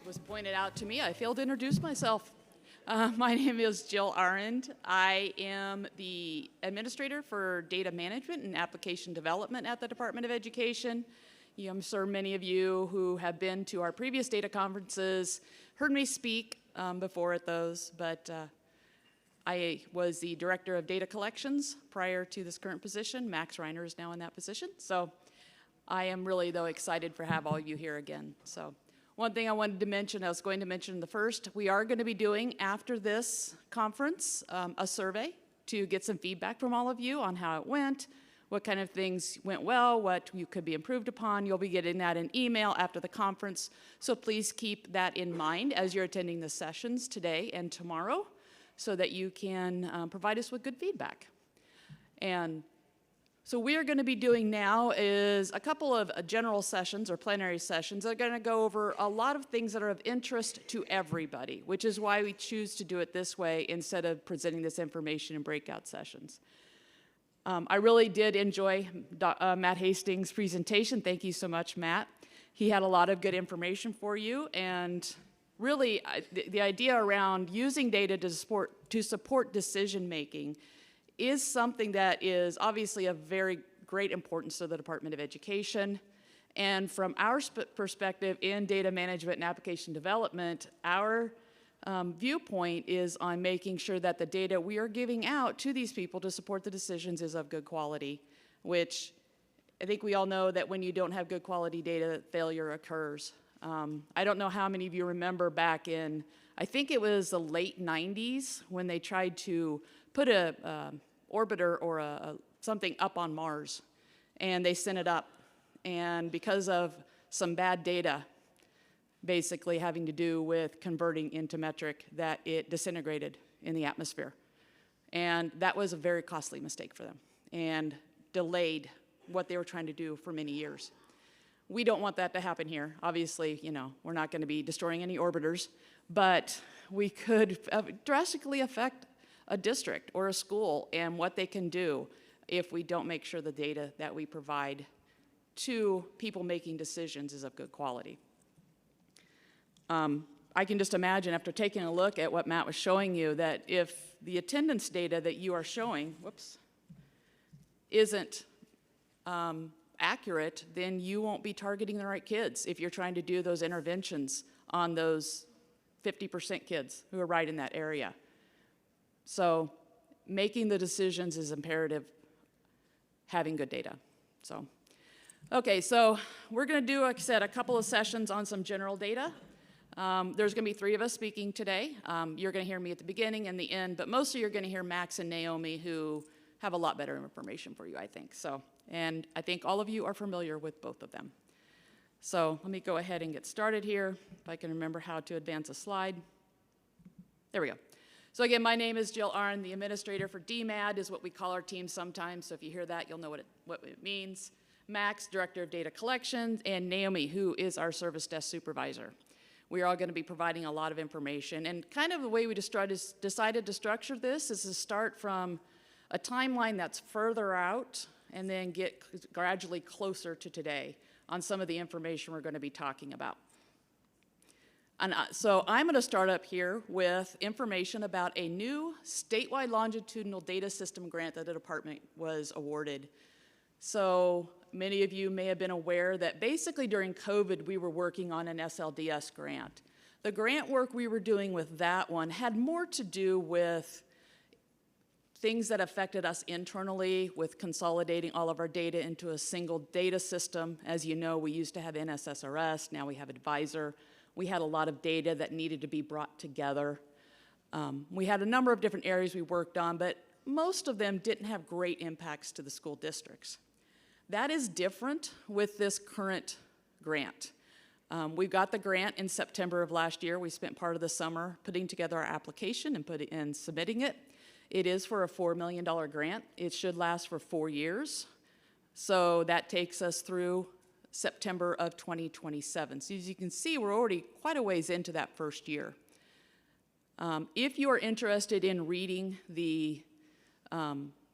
was pointed out to me, I failed to introduce myself. My name is Jill Arend. I am the administrator for data management and application development at the Department of Education. I'm sure many of you who have been to our previous data conferences heard me speak before at those, but I was the director of data collections prior to this current position. Max Reiner is now in that position. So I am really, though, excited for have all of you here again. So one thing I wanted to mention, I was going to mention the first, we are going to be doing after this conference a survey to get some feedback from all of you on how it went, what kind of things went well, what you could be improved upon. You'll be getting that in email after the conference. So please keep that in mind as you're attending the sessions today and tomorrow so that you can provide us with good feedback. And so we are going to be doing now is a couple of general sessions or plenary sessions that are going to go over a lot of things that are of interest to everybody, which is why we choose to do it this way instead of presenting this information in breakout sessions. I really did enjoy Matt Hastings' presentation. Thank you so much, Matt. He had a lot of good information for you, and really the idea around using data to support decision making is something that is obviously of very great importance to the Department of Education. And from our perspective in data management and application development, our viewpoint is on making sure that the data we are giving out to these people to support the decisions is of good quality, which I think we all know that when you don't have good quality data, failure occurs. I don't know how many of you remember back in, I think it was the late 90s when they tried to put a orbiter or something up on Mars, and they sent it up, and because of some bad data basically having to do with converting into metric, that it disintegrated in the atmosphere, and that was a very costly mistake for them and delayed what they were trying to do for many years. We don't want that to happen here. Obviously, we're not going to be destroying any orbiters, but we could drastically affect a district or a school and what they can do if we don't make sure the data that we provide to people making decisions is of good quality. I can just imagine after taking a look at what Matt was showing you that if the attendance data that you are showing, isn't accurate, then you won't be targeting the right kids if you're trying to do those interventions on those 50% kids who are right in that area. So making the decisions is imperative, having good data. Okay, so we're going to do, like I said, a couple of sessions on some general data. There's going to be 3 of us speaking today. You're going to hear me at the beginning and the end, but mostly you're going to hear Max and Naomi, who have a lot better information for you, I think. And I think all of you are familiar with both of them. So let me go ahead and get started here, if I can remember how to advance a slide. There we go. So again, my name is Jill Arend. The administrator for DMAD is what we call our team sometimes, so if you hear that, you'll know what it means. Max, director of data collections, and Naomi, who is our service desk supervisor. We are all going to be providing a lot of information, and kind of the way we decided to structure this is to start from a timeline that's further out and then get gradually closer to today on some of the information we're going to be talking about. And so I'm going to start up here with information about a new statewide longitudinal data system grant that the department was awarded. So many of you may have been aware that basically during COVID we were working on an SLDS grant. The grant work we were doing with that one had more to do with things that affected us internally with consolidating all of our data into a single data system. As you know, we used to have NSSRS, now we have Advisor. We had a lot of data that needed to be brought together. We had a number of different areas we worked on, but most of them didn't have great impacts to the school districts. That is different with this current grant. We got the grant in September of last year. We spent part of the summer putting together our application and submitting it. It is for a $4 million grant. It should last for 4 years. So that takes us through September of 2027. So as you can see, we're already quite a ways into that first year. If you are interested in reading the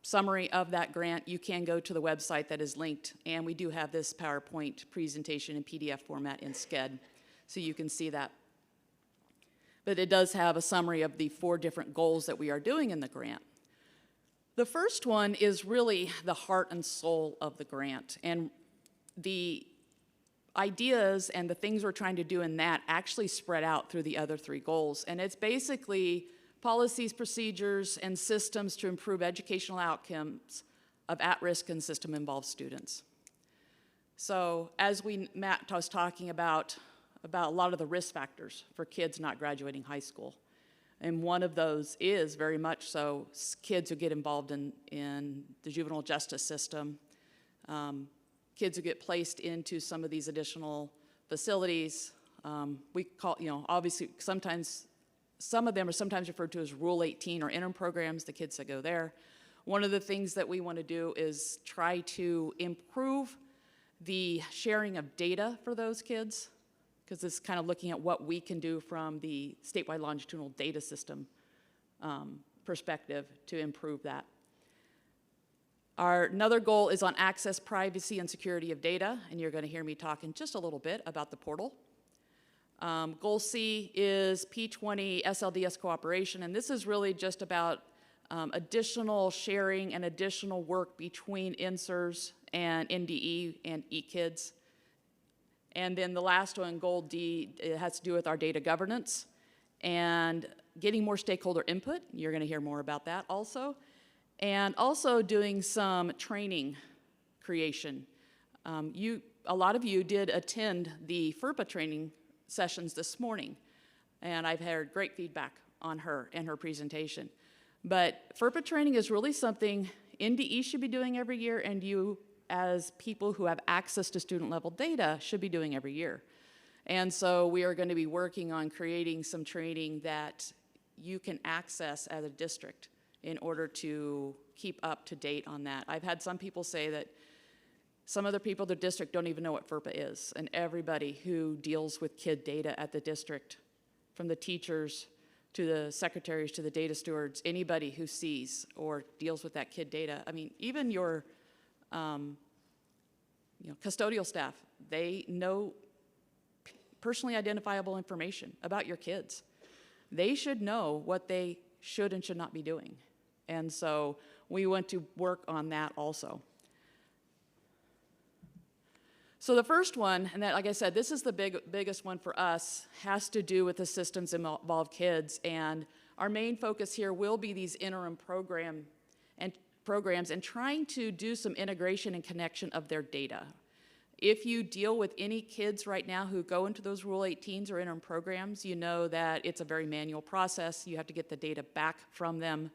summary of that grant, you can go to the website that is linked, and we do have this PowerPoint presentation in PDF format in SCED, so you can see that but it does have a summary of the 4 different goals that we are doing in the grant. The first one is really the heart and soul of the grant, and the ideas and the things we're trying to do in that actually spread out through the other 3 goals, and it's basically policies, procedures, and systems to improve educational outcomes of at-risk and system-involved students. So as Matt was talking about a lot of the risk factors for kids not graduating high school. And one of those is very much so kids who get involved in the juvenile justice system, kids who get placed into some of these additional facilities. We call, obviously sometimes, some of them are sometimes referred to as Rule 18 or interim programs, the kids that go there. One of the things that we want to do is try to improve the sharing of data for those kids, because it's kind of looking at what we can do from the statewide longitudinal data system perspective to improve that. Another goal is on access, privacy, and security of data, and you're going to hear me talk in just a little bit about the portal. Goal C is P20 SLDS cooperation, and this is really just about additional sharing and additional work between INSERS and NDE and eKids. And then the last one, Goal D, it has to do with our data governance and getting more stakeholder input. You're going to hear more about that also. And also doing some training creation. A lot of you did attend the FERPA training sessions this morning, and I've heard great feedback on her and her presentation. But FERPA training is really something NDE should be doing every year, and you as people who have access to student level data should be doing every year. And so we are going to be working on creating some training that you can access as a district in order to keep up to date on that. I've had some people say that some other people in the district don't even know what FERPA is, and everybody who deals with kid data at the district, from the teachers to the secretaries to the data stewards, anybody who sees or deals with that kid data, I mean, even your custodial staff, they know personally identifiable information about your kids. They should know what they should and should not be doing. And so we want to work on that also. So the first one, and that, like I said, this is the biggest one for us, has to do with the systems involved kids. And our main focus here will be these interim programs and trying to do some integration and connection of their data. If you deal with any kids right now who go into those Rule 18s or interim programs, you know that it's a very manual process. You have to get the data back from them.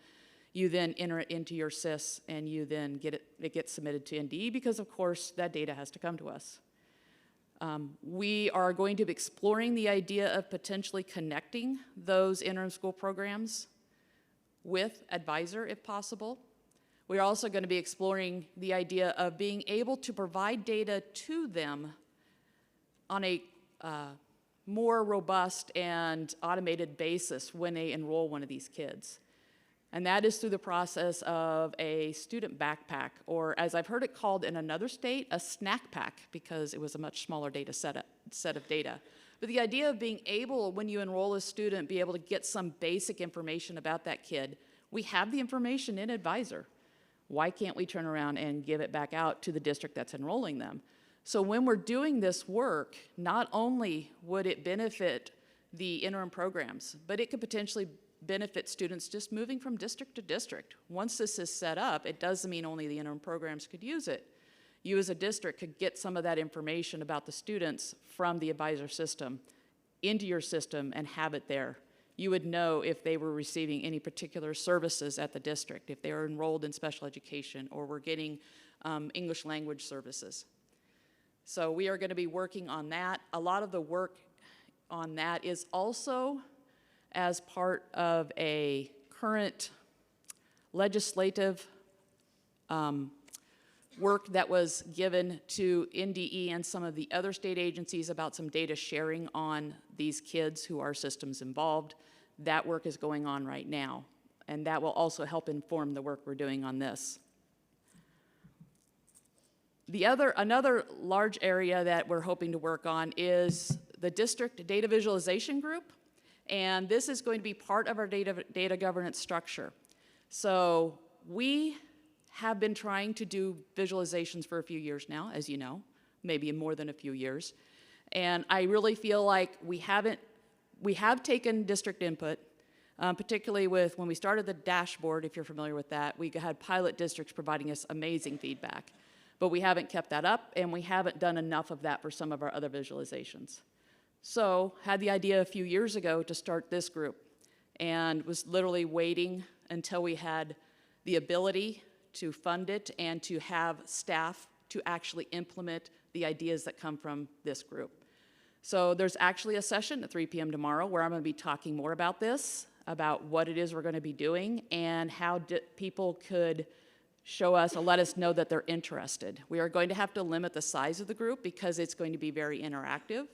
You then enter it into your SIS, and you then it gets submitted to NDE because, of course, that data has to come to us. We are going to be exploring the idea of potentially connecting those interim school programs with Advisor, if possible. We're also going to be exploring the idea of being able to provide data to them on a more robust and automated basis when they enroll one of these kids. And that is through the process of a student backpack, or as I've heard it called in another state, a snack pack, because it was a much smaller data set of data. But the idea of being able, when you enroll a student, be able to get some basic information about that kid. We have the information in Advisor. Why can't we turn around and give it back out to the district that's enrolling them? So when we're doing this work, not only would it benefit the interim programs, but it could potentially benefit students just moving from district to district. Once this is set up, it doesn't mean only the interim programs could use it. You as a district could get some of that information about the students from the Advisor system into your system and have it there. You would know if they were receiving any particular services at the district, if they were enrolled in special education or were getting English language services. So we are going to be working on that. A lot of the work on that is also as part of a current legislative work that was given to NDE and some of the other state agencies about some data sharing on these kids who are systems involved. That work is going on right now, and that will also help inform the work we're doing on this. Another large area that we're hoping to work on is the district data visualization group. And this is going to be part of our data governance structure. So we have been trying to do visualizations for a few years now, as you know, maybe more than a few years. And I really feel like we have taken district input, particularly with when we started the dashboard, if you're familiar with that, we had pilot districts providing us amazing feedback. But we haven't kept that up, and we haven't done enough of that for some of our other visualizations. So had the idea a few years ago to start this group, and was literally waiting until we had the ability to fund it and to have staff to actually implement the ideas that come from this group. So there's actually a session at 3 p.m. tomorrow where I'm going to be talking more about this, about what it is we're going to be doing, and how people could show us or let us know that they're interested. We are going to have to limit the size of the group because it's going to be very interactive.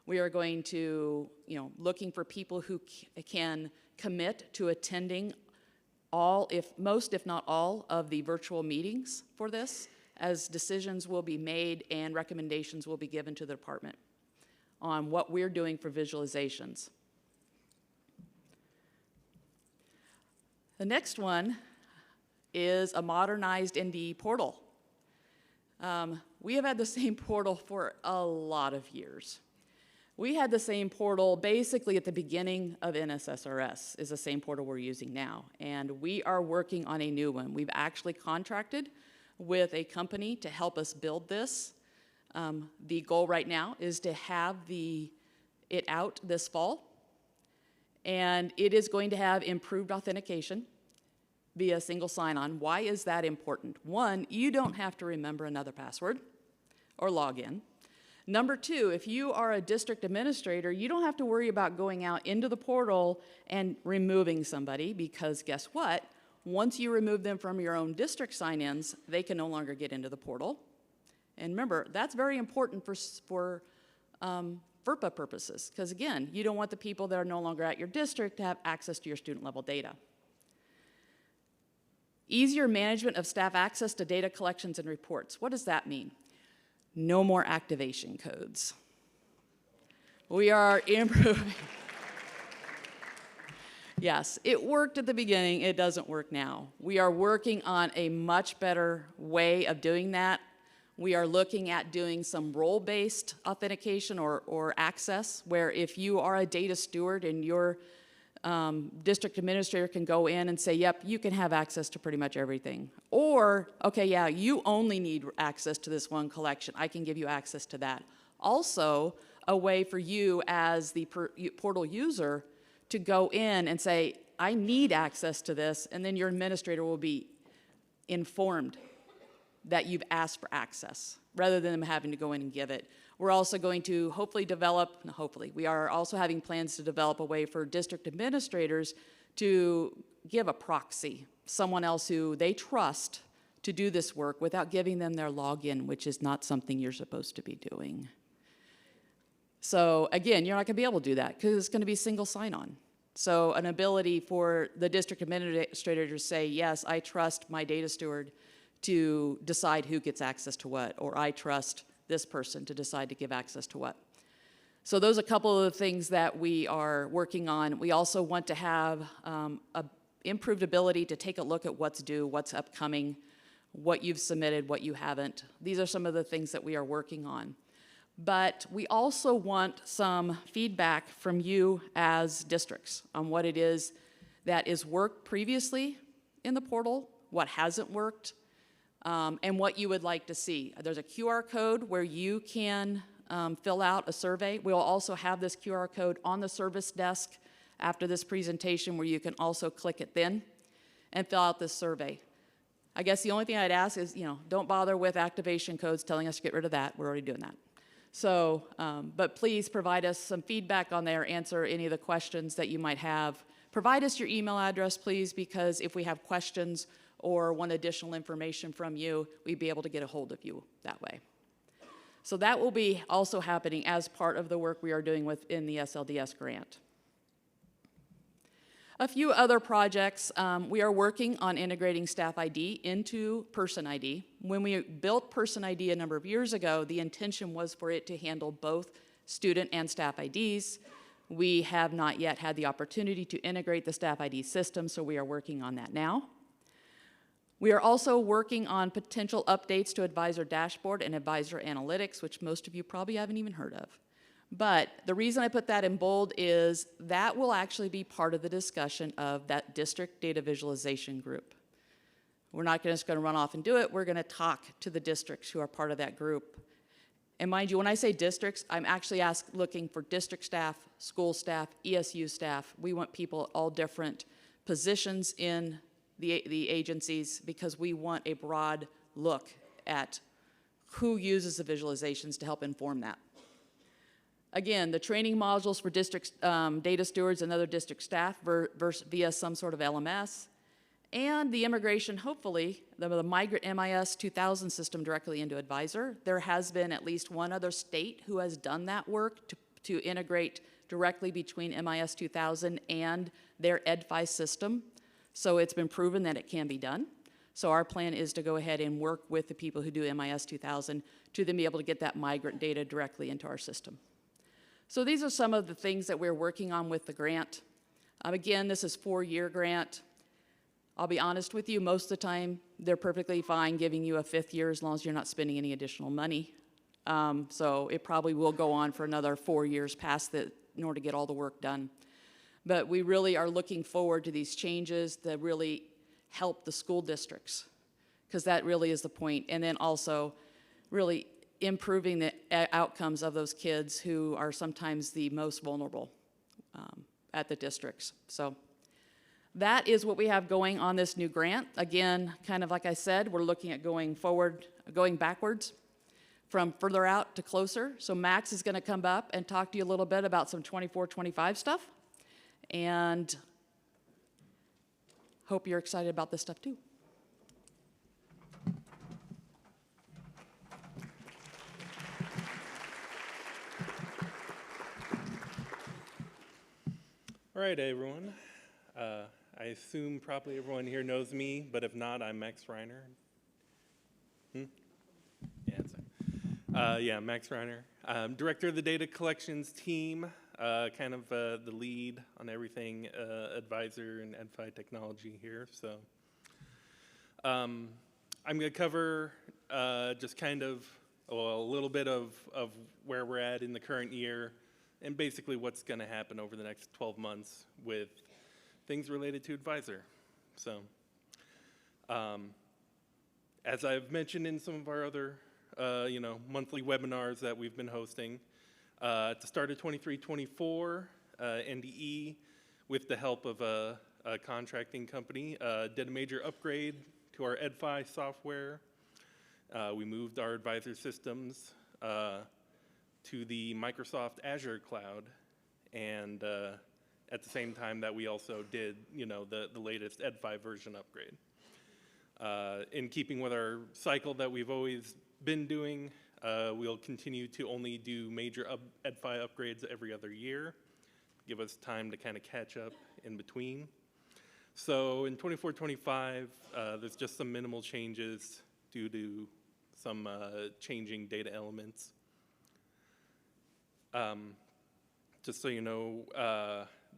We are going to, looking for people who can commit to attending most, if not all, of the virtual meetings for this, as decisions will be made and recommendations will be given to the department on what we're doing for visualizations. The next one is a modernized ND portal. We have had the same portal for a lot of years. We had the same portal basically at the beginning of NSSRS, is the same portal we're using now. And we are working on a new one. We've actually contracted with a company to help us build this. The goal right now is to have it out this fall. And it is going to have improved authentication via single sign-on. Why is that important? One, you don't have to remember another password or login. Number two, if you are a district administrator, you don't have to worry about going out into the portal and removing somebody, because guess what? Once you remove them from your own district sign-ins, they can no longer get into the portal. And remember, that's very important for FERPA purposes, because again, you don't want the people that are no longer at your district to have access to your student level data. Easier management of staff access to data collections and reports. What does that mean? No more activation codes. We are improving. Yes, it worked at the beginning, it doesn't work now. We are working on a much better way of doing that. We are looking at doing some role-based authentication or access, where if you are a data steward and your district administrator can go in and say, yep, you can have access to pretty much everything. Or, okay, yeah, you only need access to this one collection. I can give you access to that. Also, a way for you as the portal user to go in and say, I need access to this, and then your administrator will be informed that you've asked for access, rather than them having to go in and give it. We're also going to we are also having plans to develop a way for district administrators to give a proxy, someone else who they trust to do this work without giving them their login, which is not something you're supposed to be doing. So again, you're not going to be able to do that because it's going to be single sign-on. So an ability for the district administrator to say, yes, I trust my data steward to decide who gets access to what, or I trust this person to decide to give access to what. So those are a couple of the things that we are working on. We also want to have an improved ability to take a look at what's due, what's upcoming, what you've submitted, what you haven't. These are some of the things that we are working on. But we also want some feedback from you as districts on what it is that is worked previously in the portal, what hasn't worked, and what you would like to see. There's a QR code where you can fill out a survey. We'll also have this QR code on the service desk after this presentation, where you can also click it then and fill out this survey. I guess the only thing I'd ask is, don't bother with activation codes telling us to get rid of that. We're already doing that. So, but please provide us some feedback on there, answer any of the questions that you might have. Provide us your email address, please, because if we have questions or want additional information from you, we'd be able to get a hold of you that way. So that will be also happening as part of the work we are doing within the SLDS grant. A few other projects, we are working on integrating staff ID into person ID. When we built person ID a number of years ago, the intention was for it to handle both student and staff IDs. We have not yet had the opportunity to integrate the staff ID system, so we are working on that now. We are also working on potential updates to Advisor Dashboard and Advisor Analytics, which most of you probably haven't even heard of. But the reason I put that in bold is that will actually be part of the discussion of that district data visualization group. We're not just going to run off and do it. We're going to talk to the districts who are part of that group. And mind you, when I say districts, I'm actually looking for district staff, school staff, ESU staff. We want people at all different positions in the agencies because we want a broad look at who uses the visualizations to help inform that. Again, the training modules for district data stewards and other district staff via some sort of LMS, and the immigration, hopefully, the migrant MIS 2000 system directly into Advisor. There has been at least one other state who has done that work to integrate directly between MIS 2000 and their EdFi system. So it's been proven that it can be done. So our plan is to go ahead and work with the people who do MIS 2000 to then be able to get that migrant data directly into our system. So these are some of the things that we're working on with the grant. Again, this is a 4-year grant. I'll be honest with you, most of the time, they're perfectly fine giving you a 5th year as long as you're not spending any additional money. So it probably will go on for another 4 years past that in order to get all the work done. But we really are looking forward to these changes that really help the school districts, because that really is the point. And then also really improving the outcomes of those kids who are sometimes the most vulnerable at the districts. So that is what we have going on this new grant. Again, kind of like I said, we're looking at going forward, going backwards from further out to closer. So Max is going to come up and talk to you a little bit about some 24-25 stuff. And hope you're excited about this stuff too. All right, everyone. I assume probably everyone here knows me, but if not, I'm Max Reiner. Yeah, Max Reiner. I'm director of the data collections team, kind of the lead on everything advisor and EdFi technology here. So I'm going to cover just kind of a little bit of where we're at in the current year and basically what's going to happen over the next 12 months with things related to Advisor. So, as I've mentioned in some of our other, monthly webinars that we've been hosting, at the start of 23-24, NDE, with the help of a contracting company, did a major upgrade to our EdFi software. We moved our Advisor systems to the Microsoft Azure cloud, and at the same time that we also did, the latest EdFi version upgrade. In keeping with our cycle that we've always been doing, we'll continue to only do major EdFi upgrades every other year, give us time to kind of catch up in between. So in 24-25, there's just some minimal changes due to some changing data elements. Just so you know,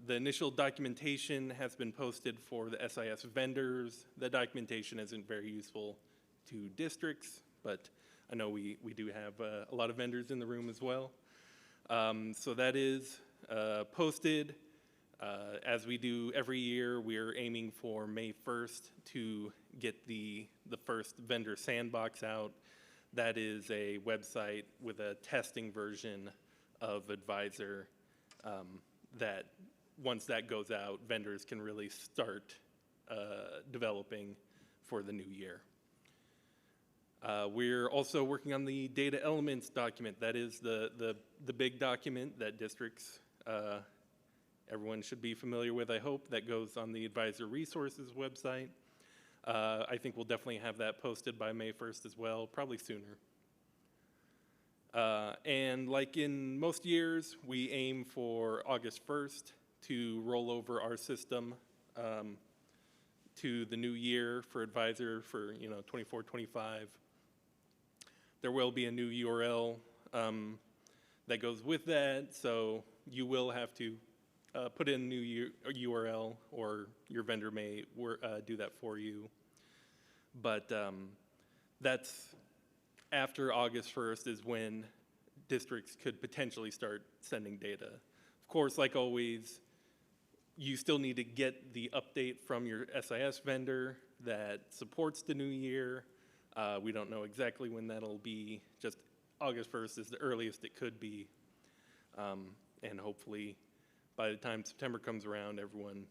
the initial documentation has been posted for the SIS vendors. The documentation isn't very useful to districts, but I know we do have a lot of vendors in the room as well. So that is posted. As we do every year, we're aiming for May 1st to get the first vendor sandbox out. That is a website with a testing version of Advisor that once that goes out, vendors can really start developing for the new year. We're also working on the data elements document. That is the big document that districts, everyone should be familiar with, I hope, that goes on the Advisor Resources website. I think we'll definitely have that posted by May 1st as well, probably sooner. And like in most years, we aim for August 1st to roll over our system to the new year for Advisor for 24-25. There will be a new URL that goes with that, so you will have to put in a new URL, or your vendor may do that for you. But that's after August 1st is when districts could potentially start sending data. Of course, like always, you still need to get the update from your SIS vendor that supports the new year. We don't know exactly when that'll be. Just August 1st is the earliest it could be. And hopefully, by the time September comes around, everyone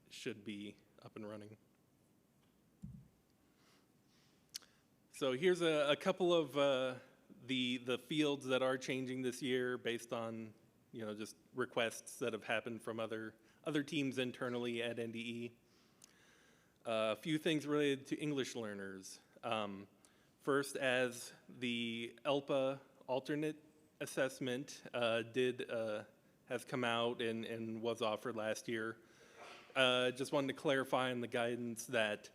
should be up and running. So here's a couple of the fields that are changing this year based on, just requests that have happened from other teams internally at NDE. A few things related to English learners. First, as the ELPA alternate assessment has come out and was offered last year, just wanted to clarify in the guidance that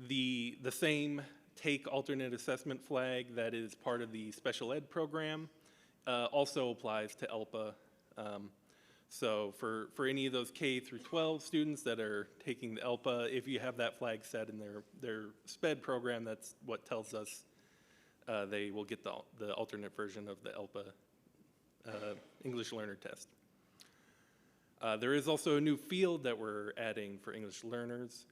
the same take alternate assessment flag that is part of the special ed program also applies to ELPA. So for any of those K through 12 students that are taking the ELPA, if you have that flag set in their SPED program, that's what tells us they will get the alternate version of the ELPA English learner test. There is also a new field that we're adding for English learners.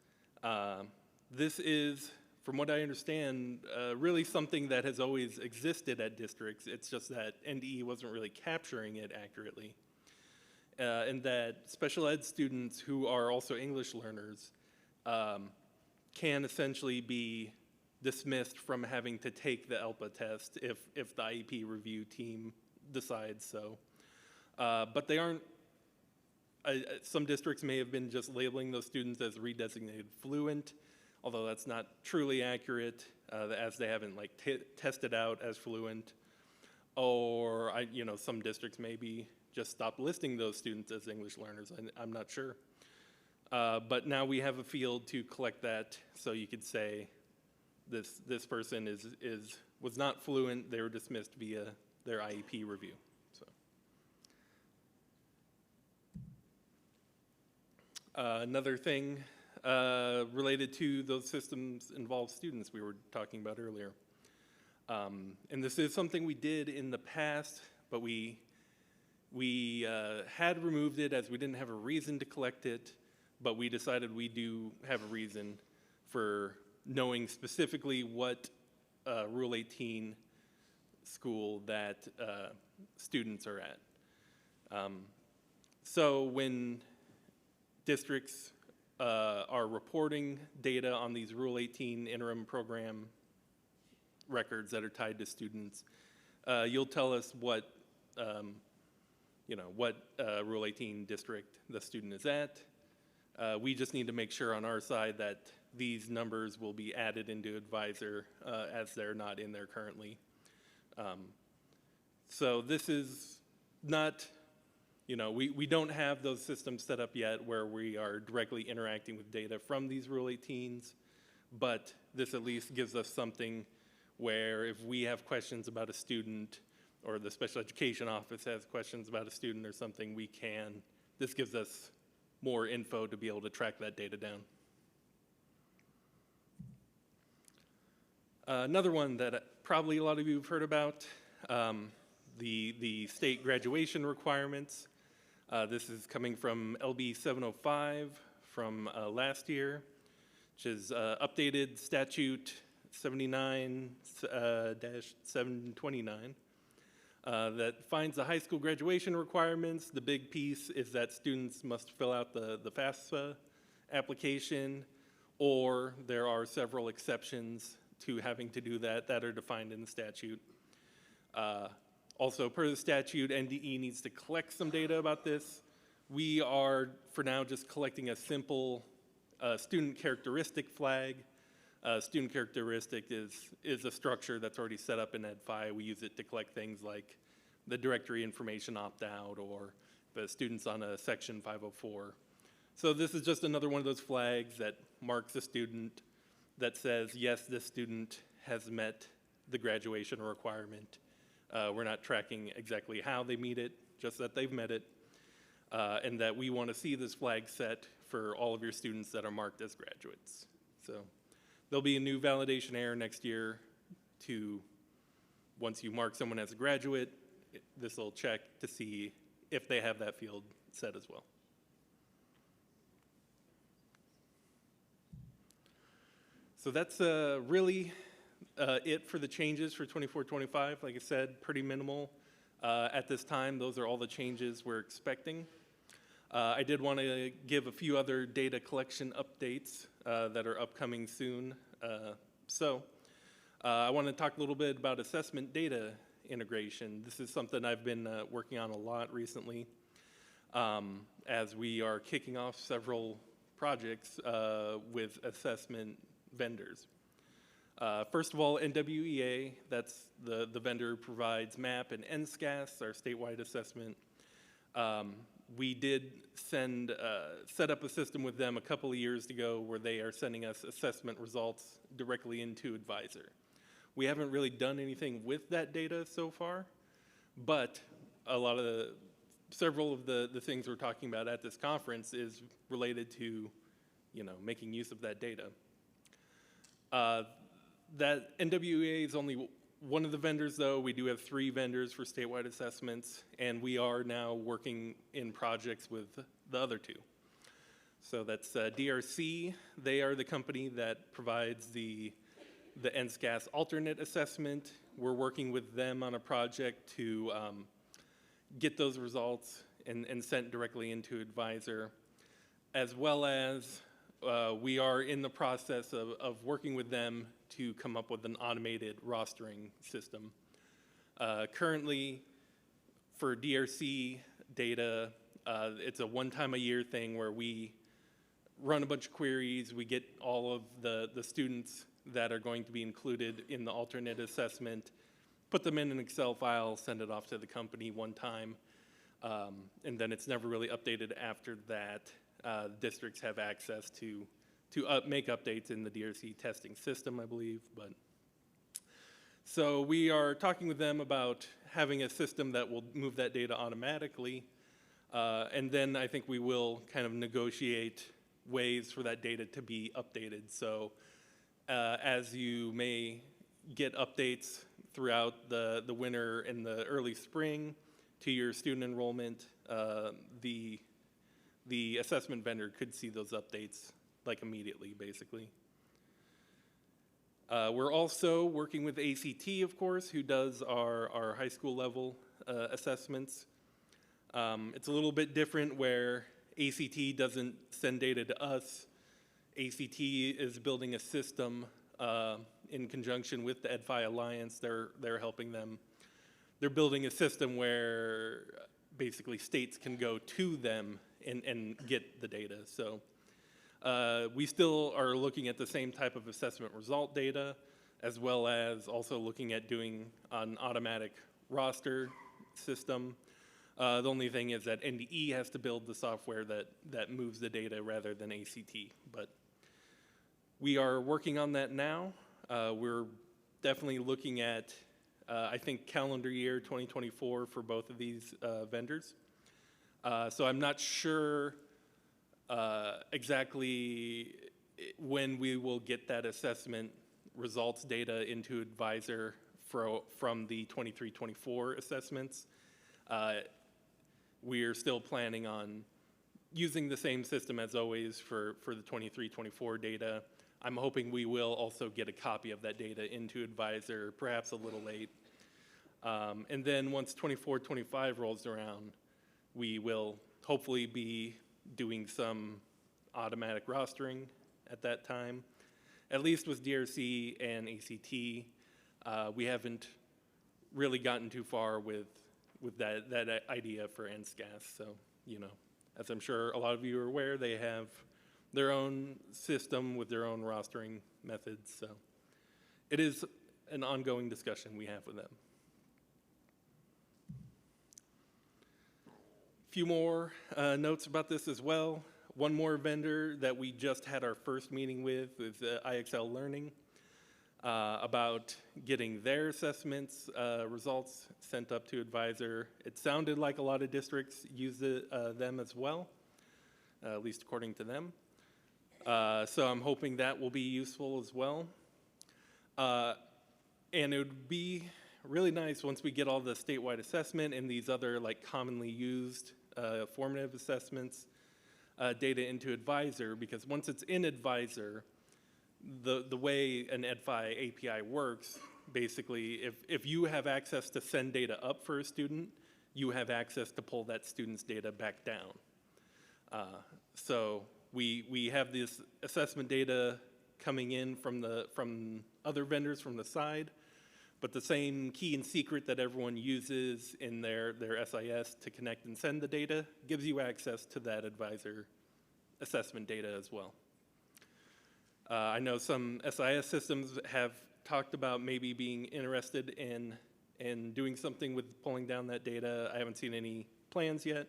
This is, from what I understand, really something that has always existed at districts. It's just that NDE wasn't really capturing it accurately. And that special ed students who are also English learners can essentially be dismissed from having to take the ELPA test if the IEP review team decides so. But they aren't, some districts may have been just labeling those students as redesignated fluent, although that's not truly accurate, as they haven't tested out as fluent. Or some districts maybe just stop listing those students as English learners. I'm not sure. But now we have a field to collect that, so you could say this person was not fluent, they were dismissed via their IEP review. So another thing related to those systems involved students we were talking about earlier. And this is something we did in the past, but we had removed it as we didn't have a reason to collect it, but we decided we do have a reason for knowing specifically what Rule 18 school that students are at. So when districts are reporting data on these Rule 18 interim program records that are tied to students, you'll tell us what Rule 18 district the student is at. We just need to make sure on our side that these numbers will be added into Advisor as they're not in there currently. So this is not, we don't have those systems set up yet where we are directly interacting with data from these Rule 18s, but this at least gives us something where if we have questions about a student or the special education office has questions about a student or something, this gives us more info to be able to track that data down. Another one that probably a lot of you have heard about, the state graduation requirements. This is coming from LB 705 from last year, which is updated statute 79-729 that finds the high school graduation requirements. The big piece is that students must fill out the FAFSA application, or there are several exceptions to having to do that are defined in the statute. Also, per the statute, NDE needs to collect some data about this. We are, for now, just collecting a simple student characteristic flag. Student characteristic is a structure that's already set up in EdFi. We use it to collect things like the directory information opt-out or the students on a section 504. So this is just another one of those flags that marks a student that says, yes, this student has met the graduation requirement. We're not tracking exactly how they meet it, just that they've met it, and that we want to see this flag set for all of your students that are marked as graduates. So there'll be a new validation error next year to, once you mark someone as a graduate, this will check to see if they have that field set as well. So that's really it for the changes for 24-25. Like I said, pretty minimal at this time. Those are all the changes we're expecting. I did want to give a few other data collection updates that are upcoming soon. I want to talk a little bit about assessment data integration. This is something I've been working on a lot recently as we are kicking off several projects with assessment vendors. First of all, NWEA, that's the vendor who provides MAP and NSCAS, our statewide assessment. We did set up a system with them a couple of years ago where they are sending us assessment results directly into Advisor. We haven't really done anything with that data so far, but several of the things we're talking about at this conference is related to, making use of that data. That NWEA is only one of the vendors, though. We do have 3 vendors for statewide assessments, and we are now working in projects with the other 2. So that's DRC. They are the company that provides the NSCAS alternate assessment. We're working with them on a project to get those results and sent directly into Advisor, as well as we are in the process of working with them to come up with an automated rostering system. Currently, for DRC data, it's a one-time-a-year thing where we run a bunch of queries, we get all of the students that are going to be included in the alternate assessment, put them in an Excel file, send it off to the company one time, and then it's never really updated after that. Districts have access to make updates in the DRC testing system, I believe. So we are talking with them about having a system that will move that data automatically, and then I think we will kind of negotiate ways for that data to be updated. So as you may get updates throughout the winter and the early spring to your student enrollment, the assessment vendor could see those updates like immediately, basically. We're also working with ACT, of course, who does our high school level assessments. It's a little bit different where ACT doesn't send data to us. ACT is building a system in conjunction with the EdFi Alliance. They're helping them. They're building a system where basically states can go to them and get the data. So we still are looking at the same type of assessment result data, as well as also looking at doing an automatic roster system. The only thing is that NDE has to build the software that moves the data rather than ACT. But we are working on that now. We're definitely looking at, I think, calendar year 2024 for both of these vendors. So I'm not sure exactly when we will get that assessment results data into Advisor from the 23-24 assessments. We are still planning on using the same system as always for the 23-24 data. I'm hoping we will also get a copy of that data into Advisor, perhaps a little late. And then once 24-25 rolls around, we will hopefully be doing some automatic rostering at that time. At least with DRC and ACT, we haven't really gotten too far with that idea for NSCAS. So, as I'm sure a lot of you are aware, they have their own system with their own rostering methods. So it is an ongoing discussion we have with them. A few more notes about this as well. One more vendor that we just had our first meeting with is IXL Learning. about getting their assessments results sent up to advisor. It sounded like a lot of districts use them as well, at least according to them. So I'm hoping that will be useful as well. And it would be really nice once we get all the statewide assessment and these other like commonly used formative assessments data into advisor, because once it's in advisor, the way an EdFi API works, basically, if you have access to send data up for a student, you have access to pull that student's data back down. So we have this assessment data coming in from other vendors from the side, but the same key and secret that everyone uses in their SIS to connect and send the data gives you access to that advisor assessment data as well. I know some SIS systems have talked about maybe being interested in doing something with pulling down that data. I haven't seen any plans yet.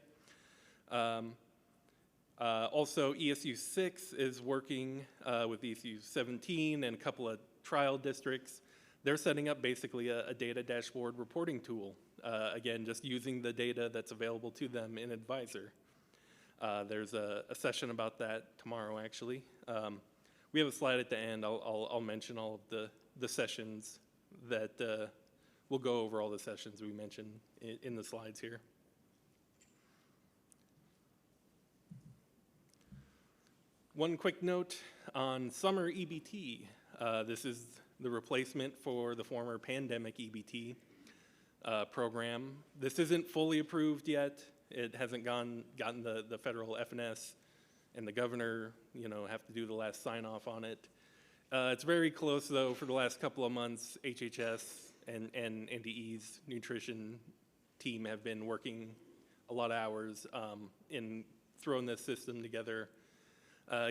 Also, ESU 6 is working with ESU 17 and a couple of trial districts. They're setting up basically a data dashboard reporting tool. Again, just using the data that's available to them in Advisor. There's a session about that tomorrow, actually. We have a slide at the end. I'll mention all of the sessions that we'll go over all the sessions we mentioned in the slides here. One quick note on summer EBT. This is the replacement for the former pandemic EBT program. This isn't fully approved yet. It hasn't gotten the federal FNS and the governor, have to do the last sign off on it. It's very close though. For the last couple of months, HHS and NDE's nutrition team have been working a lot of hours in throwing this system together,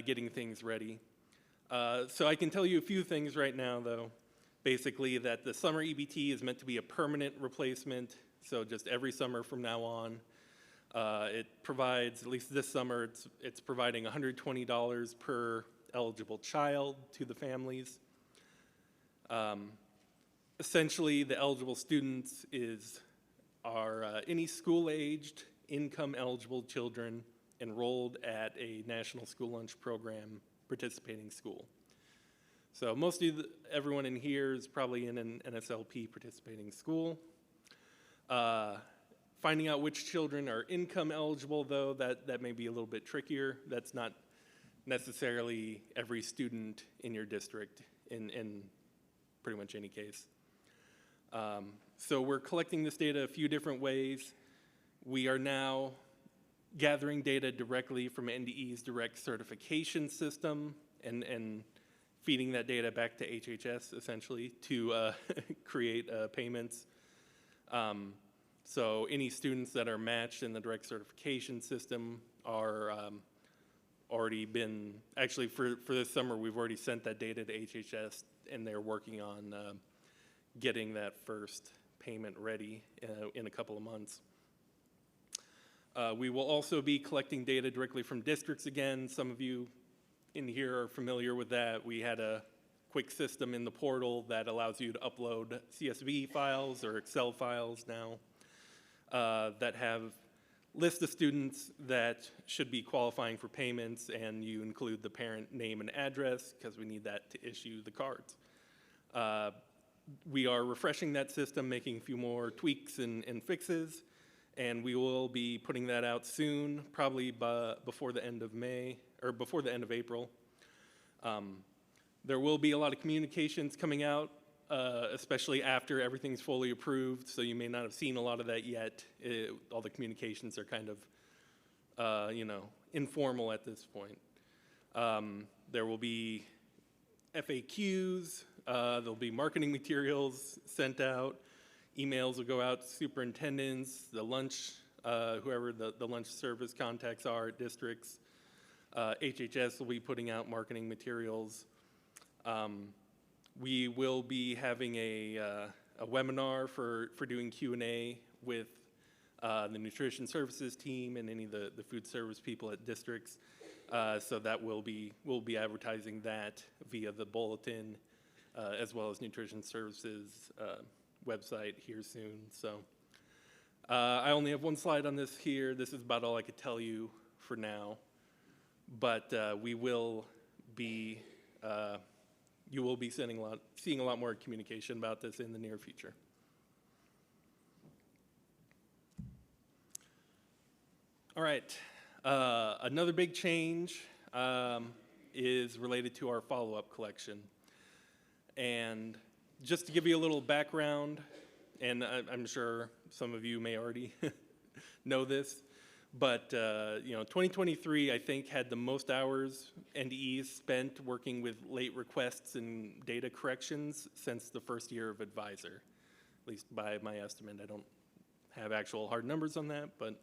getting things ready. So I can tell you a few things right now though. Basically that the summer EBT is meant to be a permanent replacement. So just every summer from now on. It provides, at least this summer, it's providing $120 per eligible child to the families. Essentially, the eligible students are any school-aged, income-eligible children enrolled at a national school lunch program participating school. So everyone in here is probably in an NSLP participating school. Finding out which children are income eligible, though, that may be a little bit trickier. That's not necessarily every student in your district in pretty much any case. So we're collecting this data a few different ways. We are now gathering data directly from NDE's direct certification system and feeding that data back to HHS, essentially, to create payments. So any students that are matched in the direct certification system are already been, actually for this summer, we've already sent that data to HHS and they're working on getting that first payment ready in a couple of months. We will also be collecting data directly from districts again. Some of you in here are familiar with that. We had a quick system in the portal that allows you to upload CSV files or Excel files now. That have list of students that should be qualifying for payments, and you include the parent name and address because we need that to issue the cards. We are refreshing that system, making a few more tweaks and fixes, and we will be putting that out soon, probably before the end of May, or before the end of April. There will be a lot of communications coming out, especially after everything's fully approved, so you may not have seen a lot of that yet. All the communications are kind of, informal at this point. There will be FAQs, there'll be marketing materials sent out, emails will go out to superintendents, the lunch, whoever the lunch service contacts are at districts. HHS will be putting out marketing materials. We will be having a webinar for doing Q&A with the nutrition services team and any of the food service people at districts. So that we'll be advertising that via the bulletin as well as Nutrition Services website here soon. So I only have one slide on this here. This is about all I could tell you for now. But we will be, you will be seeing a lot more communication about this in the near future. All right, another big change is related to our follow-up collection. And just to give you a little background, and I'm sure some of you may already know this, but 2023, I think, had the most hours NDEs spent working with late requests and data corrections since the first year of advisor, at least by my estimate. I don't have actual hard numbers on that, but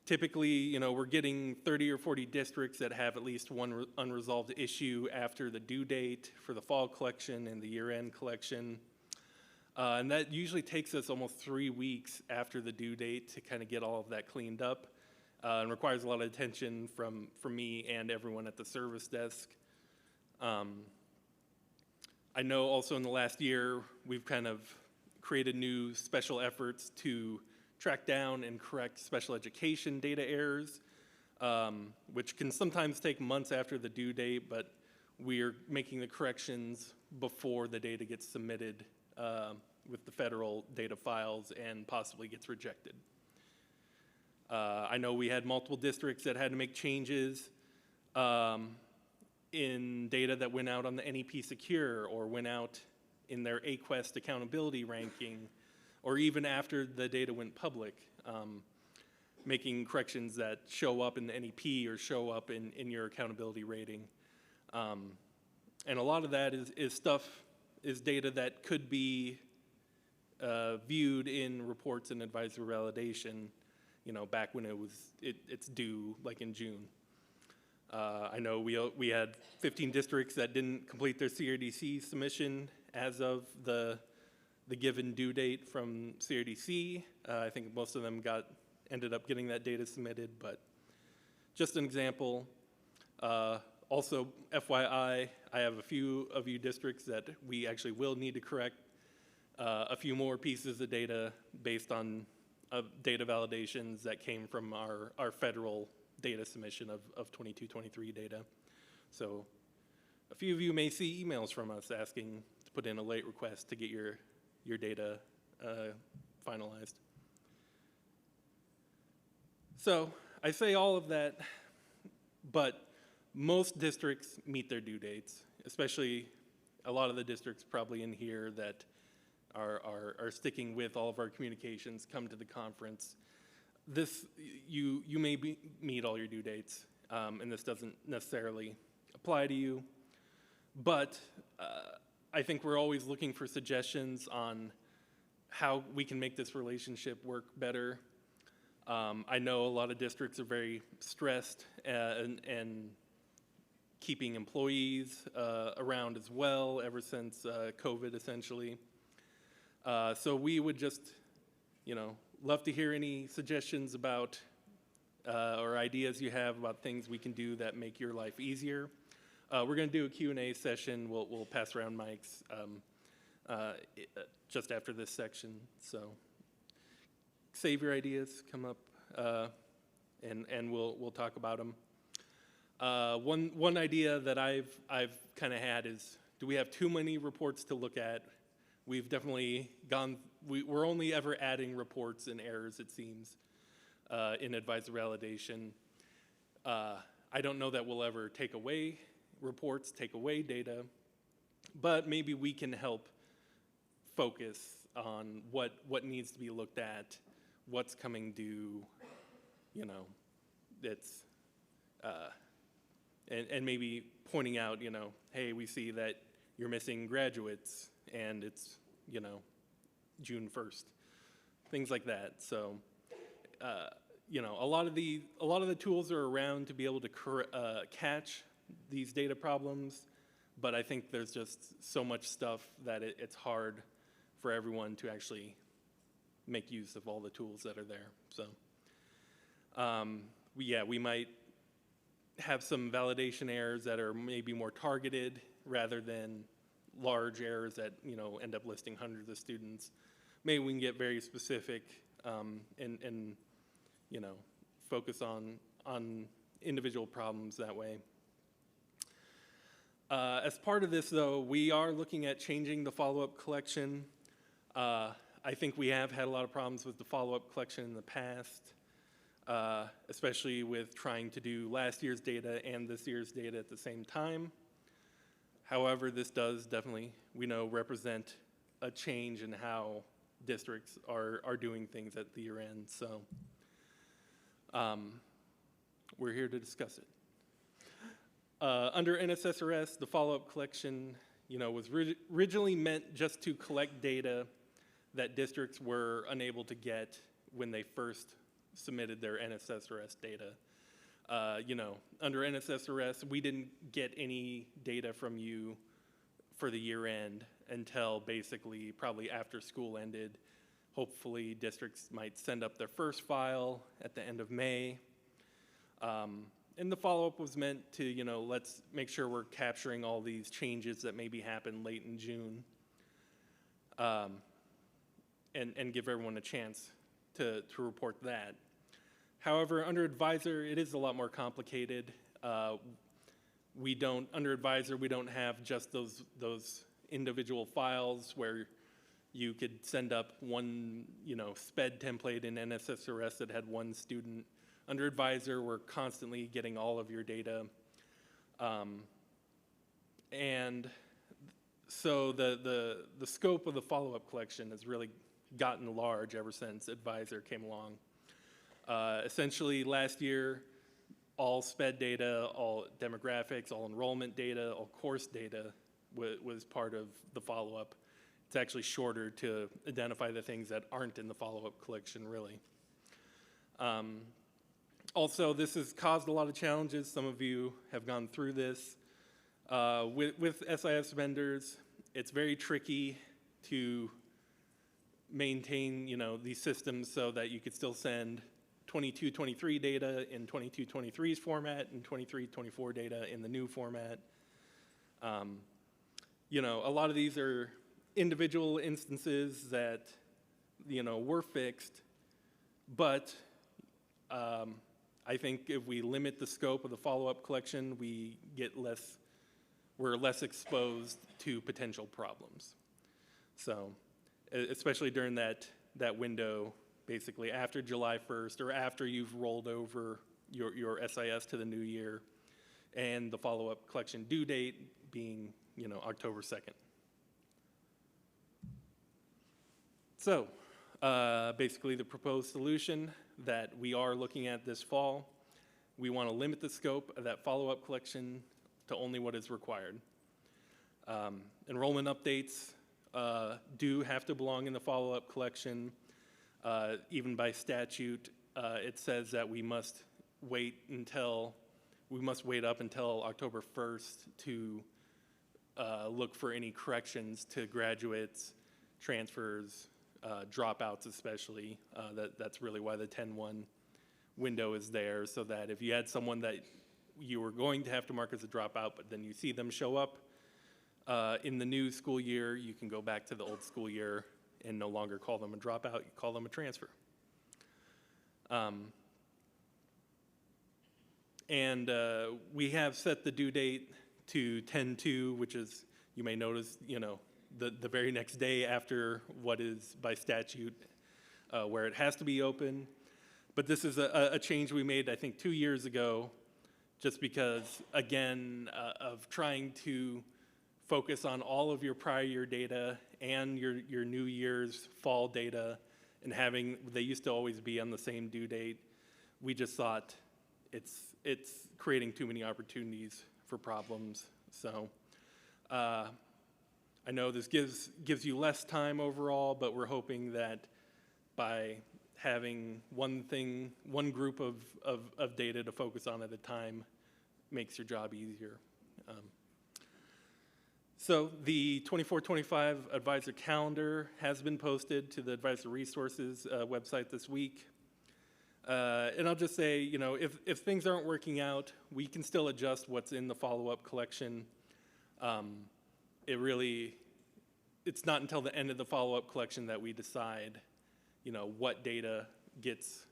typically, we're getting 30 or 40 districts that have at least one unresolved issue after the due date for the fall collection and the year-end collection. And that usually takes us almost 3 weeks after the due date to kind of get all of that cleaned up, and requires a lot of attention from me and everyone at the service desk. I know also in the last year, we've kind of created new special efforts to track down and correct special education data errors, which can sometimes take months after the due date, but we're making the corrections before the data gets submitted with the federal data files and possibly gets rejected. I know we had multiple districts that had to make changes in data that went out on the NEP Secure or went out in their AQuest accountability ranking, or even after the data went public, making corrections that show up in the NEP or show up in your accountability rating. And a lot of that is data that could be viewed in reports and advisory validation, back when it's due, like in June. I know we had 15 districts that didn't complete their CRDC submission as of the given due date from CRDC. I think most of them ended up getting that data submitted, but just an example. Also, FYI, I have a few of you districts that we actually will need to correct a few more pieces of data based on data validations that came from our federal data submission of 22-23 data. So a few of you may see emails from us asking to put in a late request to get your data finalized. So I say all of that, but most districts meet their due dates, especially a lot of the districts probably in here that are sticking with all of our communications, come to the conference. You may meet all your due dates, and this doesn't necessarily apply to you, but I think we're always looking for suggestions on how we can make this relationship work better. I know a lot of districts are very stressed and keeping employees around as well ever since COVID, essentially. So we would just, love to hear any suggestions about or ideas you have about things we can do that make your life easier. We're going to do a Q&A session. We'll pass around mics just after this section. So save your ideas, come up, and we'll talk about them. One idea that I've kind of had is, do we have too many reports to look at? We've definitely we're only ever adding reports and errors, it seems, in advisor validation. I don't know that we'll ever take away reports, take away data, but maybe we can help focus on what needs to be looked at, what's coming due, it's, and maybe pointing out, hey, we see that you're missing graduates and it's, June 1st, things like that. So, a lot of the tools are around to be able to catch these data problems, but I think there's just so much stuff that it's hard for everyone to actually make use of all the tools that are there. So, we might have some validation errors that are maybe more targeted rather than large errors that, you know, end up listing hundreds of students. Maybe we can get very specific and you know, focus on individual problems that way. As part of this, though, we are looking at changing the follow-up collection. I think we have had a lot of problems with the follow-up collection in the past, especially with trying to do last year's data and this year's data at the same time. However, this does definitely, we know, represent a change in how districts are doing things at the year end. So we're here to discuss it. Under NSSRS, the follow-up collection, you know, was originally meant just to collect data that districts were unable to get when they first submitted their NSSRS data. You know, under NSSRS, we didn't get any data from you for the year end until basically probably after school ended. Hopefully districts might send up their first file at the end of May. And the follow-up was meant to, you know, let's make sure we're capturing all these changes that maybe happened late in June, and give everyone a chance to report that. However, under advisor, it is a lot more complicated. Under advisor, we don't have just those individual files where you could send up one, you know, SPED template in NSSRS that had one student. Under advisor, we're constantly getting all of your data. And so the scope of the follow-up collection has really gotten large ever since advisor came along. Essentially, last year, all SPED data, all demographics, all enrollment data, all course data was part of the follow-up. It's actually shorter to identify the things that aren't in the follow-up collection, really. Also, this has caused a lot of challenges. Some of you have gone through this. With SIS vendors, it's very tricky to maintain, you know, these systems so that you could still send 22-23 data in 22-23's format and 23-24 data in the new format. You know, a lot of these are individual instances that, you know, were fixed, but I think if we limit the scope of the follow-up collection, we're less exposed to potential problems. So, especially during that window, basically after July 1st or after you've rolled over your SIS to the new year, and the follow-up collection due date being, you know, October 2nd. So, basically the proposed solution that we are looking at this fall, we want to limit the scope of that follow-up collection to only what is required. Enrollment updates do have to belong in the follow-up collection. Even by statute, it says that we must wait up until October 1st to look for any corrections to graduates, transfers, dropouts especially. That's really why the 10-1 window is there, so that if you had someone that you were going to have to mark as a dropout, but then you see them show up in the new school year, you can go back to the old school year and no longer call them a dropout, you call them a transfer. We have set the due date to 10/2, which is, you may notice, you know, the very next day after what is by statute, where it has to be open. But this is a change we made, I think, 2 years ago, just because, again, of trying to focus on all of your prior year data and your new year's fall data, and they used to always be on the same due date. We just thought it's creating too many opportunities for problems. So I know this gives you less time overall, but we're hoping that by having one group of data to focus on at a time makes your job easier. So the 24-25 advisor calendar has been posted to the Advisor Resources website this week. And I'll just say, you know, if things aren't working out, we can still adjust what's in the follow-up collection. it's not until the end of the follow-up collection that we decide, what data gets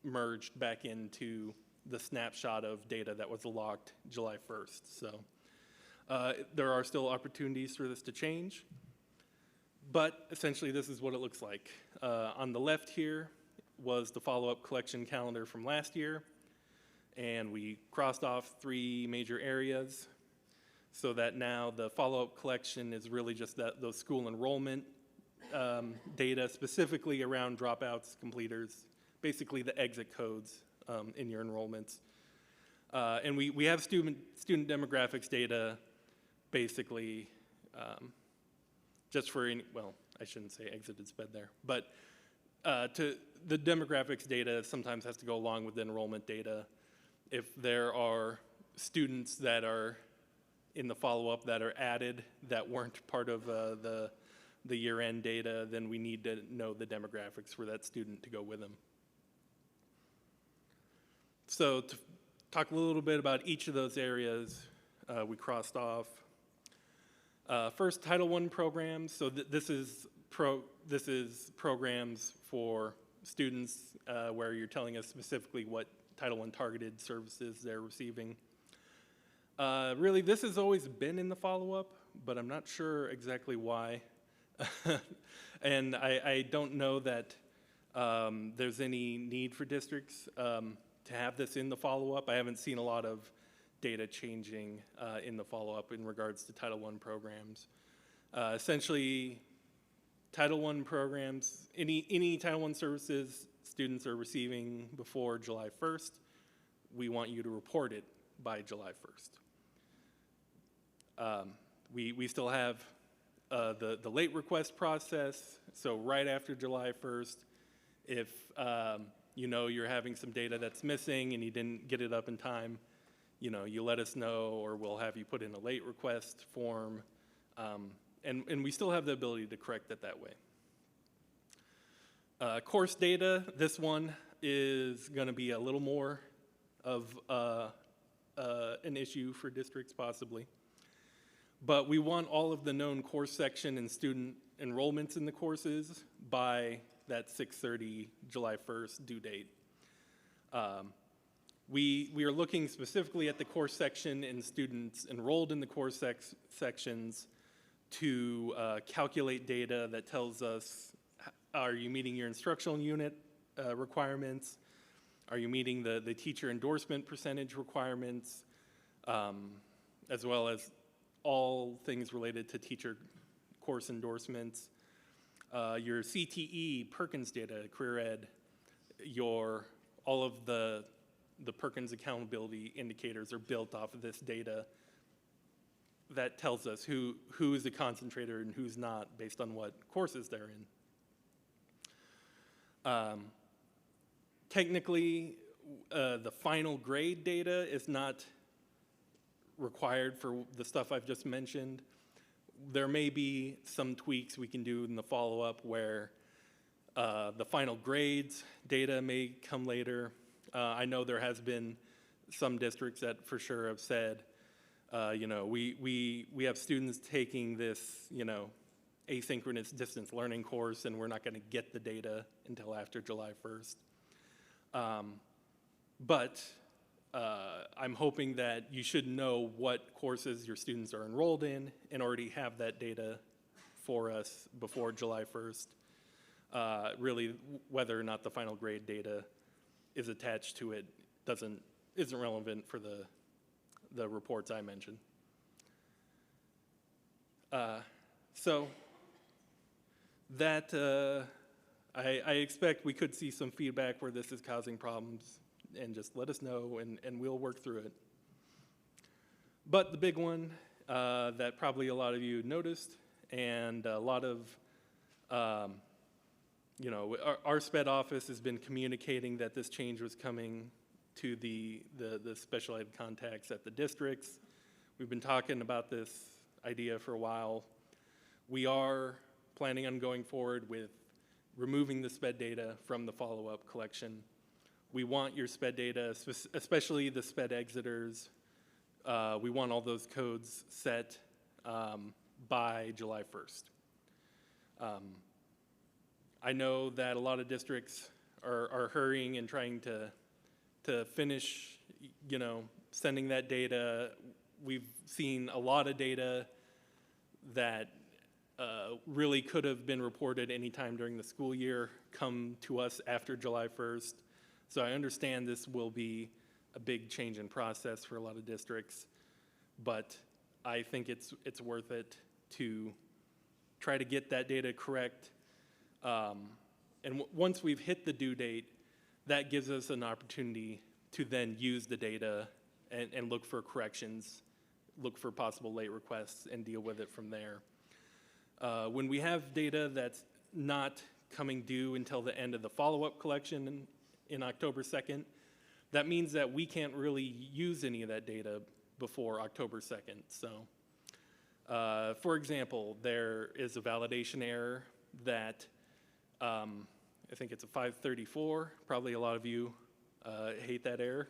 merged back into the snapshot of data that was logged July 1st. So there are still opportunities for this to change, but essentially this is what it looks like. On the left here was the follow-up collection calendar from last year, and we crossed off 3 major areas so that now the follow-up collection is really just those school enrollment data, specifically around dropouts, completers, basically the exit codes in your enrollments. And we have student demographics data basically just for well, I shouldn't say exited sped there, but the demographics data sometimes has to go along with the enrollment data. If there are students that are in the follow-up that are added that weren't part of the year-end data, then we need to know the demographics for that student to go with them. So to talk a little bit about each of those areas we crossed off. First, Title I programs. So this is programs for students where you're telling us specifically what Title I targeted services they're receiving. Really, this has always been in the follow-up, but I'm not sure exactly why. And I don't know that there's any need for districts to have this in the follow-up. I haven't seen a lot of data changing in the follow-up in regards to Title I programs. Essentially, Title I programs, any Title I services students are receiving before July 1st, we want you to report it by July 1st. We still have the late request process, so right after July 1st, if you're having some data that's missing and you didn't get it up in time, you let us know, or we'll have you put in a late request form, and we still have the ability to correct it that way. Course data, this one is going to be a little more of an issue for districts possibly. But we want all of the known course section and student enrollments in the courses by that 6/30 July 1st due date. We are looking specifically at the course section and students enrolled in the course sections to calculate data that tells us, are you meeting your instructional unit requirements? Are you meeting the teacher endorsement percentage requirements, as well as all things related to teacher course endorsements? Your CTE, Perkins data, career ed, all of the Perkins accountability indicators are built off of this data that tells us who is a concentrator and who's not based on what courses they're in. Technically, the final grade data is not required for the stuff I've just mentioned. There may be some tweaks we can do in the follow-up where the final grades data may come later. I know there has been some districts that for sure have said, we have students taking this, asynchronous distance learning course, and we're not going to get the data until after July 1st. But I'm hoping that you should know what courses your students are enrolled in and already have that data for us before July 1st. Really, whether or not the final grade data is attached to it isn't relevant for the reports I mentioned. So that I expect we could see some feedback where this is causing problems, and just let us know and we'll work through it. But the big one that probably a lot of you noticed, and a lot of our SPED office has been communicating that this change was coming to the special ed contacts at the districts. We've been talking about this idea for a while. We are planning on going forward with removing the SPED data from the follow-up collection. We want your SPED data, especially the SPED exiters. We want all those codes set by July 1st. I know that a lot of districts are hurrying and trying to finish, sending that data. We've seen a lot of data that really could have been reported anytime during the school year come to us after July 1st. So I understand this will be a big change in process for a lot of districts, but I think it's worth it to try to get that data correct. And once we've hit the due date, that gives us an opportunity to then use the data and look for corrections, look for possible late requests, and deal with it from there. When we have data that's not coming due until the end of the follow-up collection in October 2nd, that means that we can't really use any of that data before October 2nd. So, for example, there is a validation error that I think it's a 534. Probably a lot of you hate that error.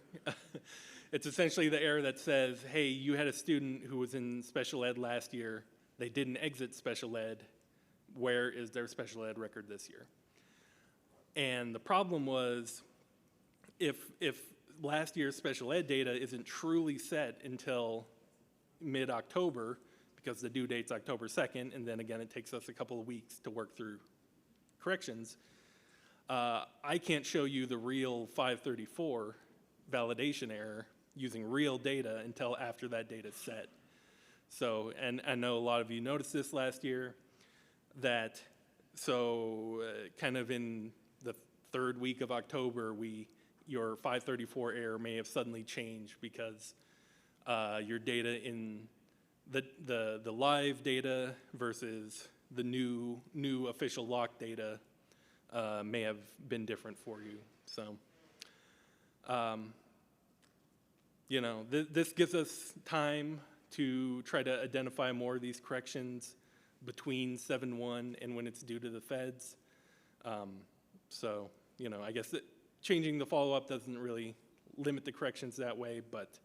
It's essentially the error that says, hey, you had a student who was in special ed last year. They didn't exit special ed. Where is their special ed record this year? And the problem was, if last year's special ed data isn't truly set until mid-October, because the due date's October 2nd, and then again it takes us a couple of weeks to work through corrections, I can't show you the real 534 validation error using real data until after that data's set. So, and I know a lot of you noticed this last year, that kind of in the third week of October, your 534 error may have suddenly changed because your data in the live data versus the new official lock data may have been different for you. So, this gives us time to try to identify more of these corrections between 7/1 and when it's due to the feds. So, I guess changing the follow-up doesn't really limit the corrections that way, but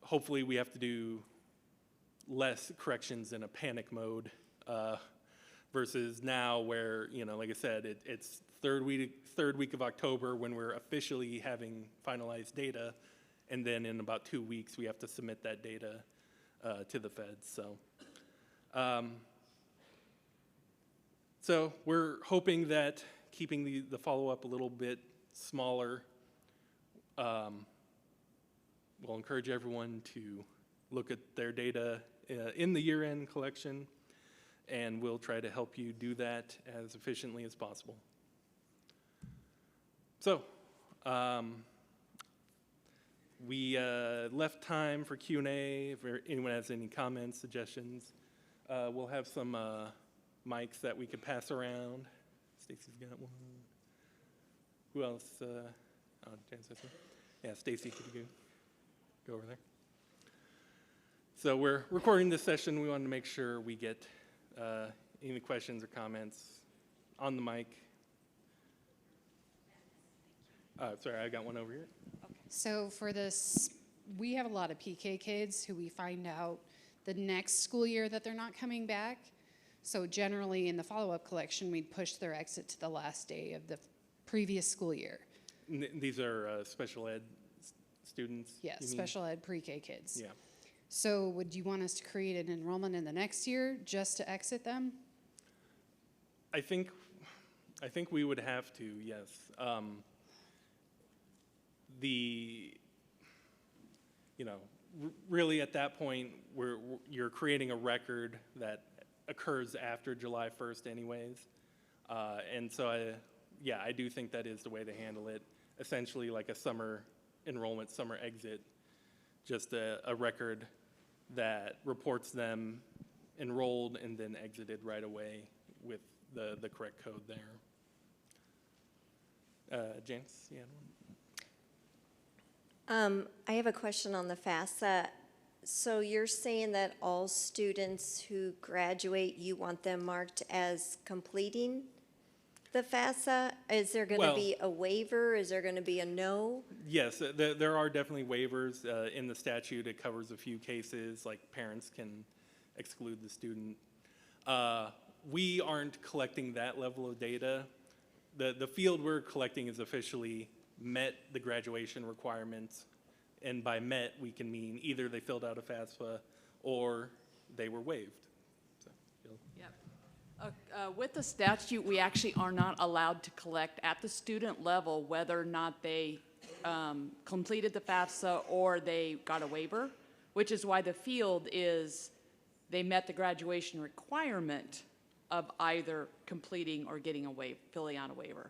hopefully we have to do less corrections in a panic mode versus now where, like I said, it's third week of October when we're officially having finalized data, and then in about 2 weeks we have to submit that data to the feds. So we're hoping that keeping the follow-up a little bit smaller will encourage everyone to look at their data in the year-end collection, and we'll try to help you do that as efficiently as possible. So, we left time for Q&A if anyone has any comments, suggestions. We'll have some mics that we could pass around. Stacy's got one. Who else? Jan says so. Yeah, Stacy, could you go over there? So we're recording this session. We wanted to make sure we get any questions or comments on the mic. Sorry, I got one over here. Okay. So for this, we have a lot of PK kids who we find out the next school year that they're not coming back. So generally in the follow-up collection, we'd push their exit to the last day of the previous school year. These are special ed students? Yes, special ed pre-K kids. Yeah. So would you want us to create an enrollment in the next year just to exit them? I think we would have to, yes. Really at that point, you're creating a record that occurs after July 1st anyways. And so I do think that is the way to handle it. Essentially like a summer enrollment, summer exit, just a record that reports them enrolled and then exited right away with the correct code there. Janice, you had one? I have a question on the FAFSA. So you're saying that all students who graduate, you want them marked as completing the FAFSA? Is there going to be a waiver? Is there going to be a no? Yes, there are definitely waivers in the statute. It covers a few cases, like parents can exclude the student. We aren't collecting that level of data. The field we're collecting is officially met the graduation requirements. And by met, we can mean either they filled out a FAFSA or they were waived. So, Yep. With the statute, we actually are not allowed to collect at the student level whether or not they completed the FAFSA or they got a waiver, which is why the field is they met the graduation requirement of either completing or getting a waiver, filling out a waiver.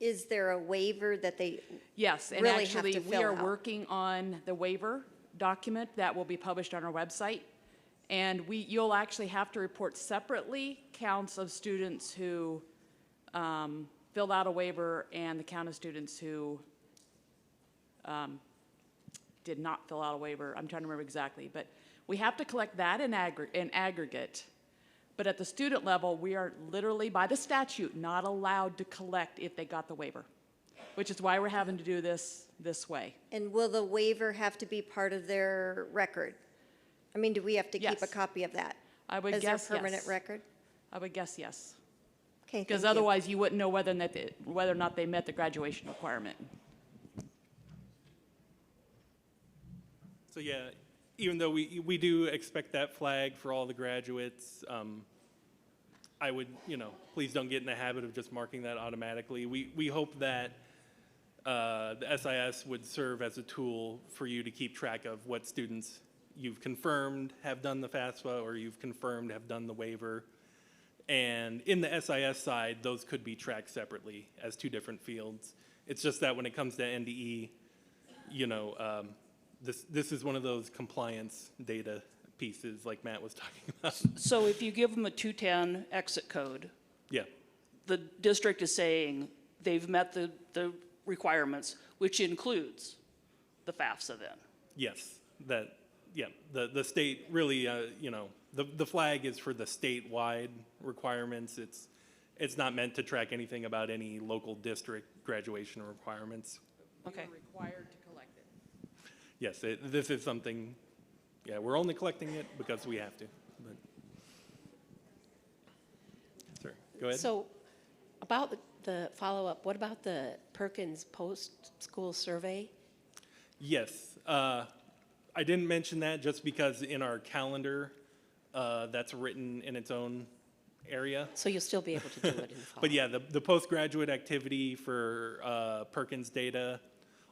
Is there a waiver that they Yes, and really have actually, to we fill are out? working on the waiver document that will be published on our website. And you'll actually have to report separately counts of students who filled out a waiver and the count of students who did not fill out a waiver. I'm trying to remember exactly, but we have to collect that in aggregate. But at the student level, we are literally, by the statute, not allowed to collect if they got the waiver, which is why we're having to do this way. And will the waiver have to be part of their record? I mean, do we have to keep a Yes. copy of that? I would As guess their permanent yes. record? I would guess yes. Okay, Because thank you. otherwise, you wouldn't know whether or not they met the graduation requirement. So yeah, even though we do expect that flag for all the graduates, I would, please don't get in the habit of just marking that automatically. We hope that the SIS would serve as a tool for you to keep track of what students you've confirmed have done the FAFSA or you've confirmed have done the waiver. And in the SIS side, those could be tracked separately as two different fields. It's just that when it comes to NDE, this is one of those compliance data pieces like Matt was talking about. So if you give them a 210 exit code, Yeah, the district is saying they've met the requirements, which includes the FAFSA then? yes, the state really, the flag is for the statewide requirements. It's not meant to track anything about any local district graduation requirements. Okay. We're required to collect it. Yes, this is something, we're only collecting it because we have to. But, sorry, go ahead. So about the follow-up, what about the Perkins post-school survey? Yes, I didn't mention that just because in our calendar, that's written in its own area. So you'll still be able to do it in the fall? But yeah, the postgraduate activity for Perkins data,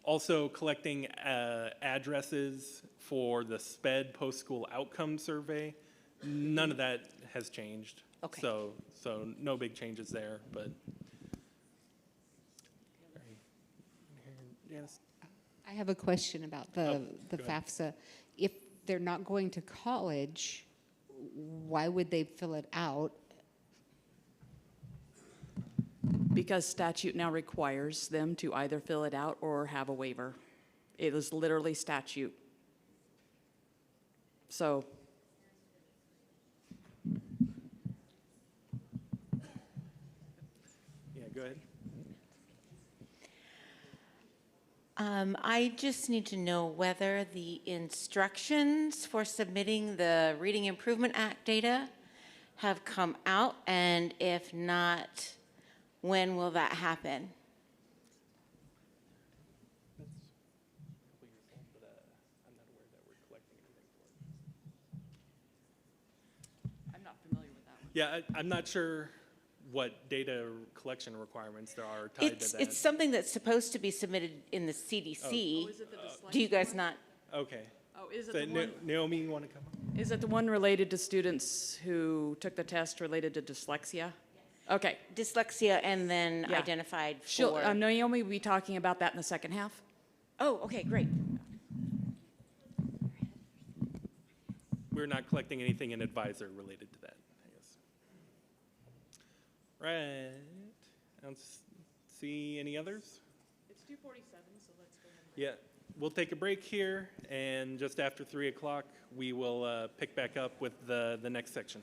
also collecting addresses for the SPED post-school outcome survey. None of that has changed. Okay. So no big changes there, but. Janice? I have a question about the go ahead. FAFSA. If they're not going to college, why would they fill it out? Because statute now requires them to either fill it out or have a waiver. It is literally statute. So, Yeah, go ahead. I just need to know whether the instructions for submitting the Reading Improvement Act data have come out, and if not, when will that happen? I'm not familiar with that one. Yeah, I'm not sure what data collection requirements there are tied to that. It's something that's supposed to be submitted in the CDC. Oh, is it the dyslexia Do you guys one? not? Okay. Oh, is it So, the one? Naomi, you want to come up? Is it the one related to students who took the test related to dyslexia? Okay. Dyslexia and then Yeah. identified She'll, for. Naomi will be talking about that in the second half. Oh, okay, great. We're not collecting anything in advisor related to that, I guess. Right. I don't see any others? It's 2:47, so let's go ahead. Yeah, we'll take a break here, and just after 3 o'clock, we will pick back up with the next section.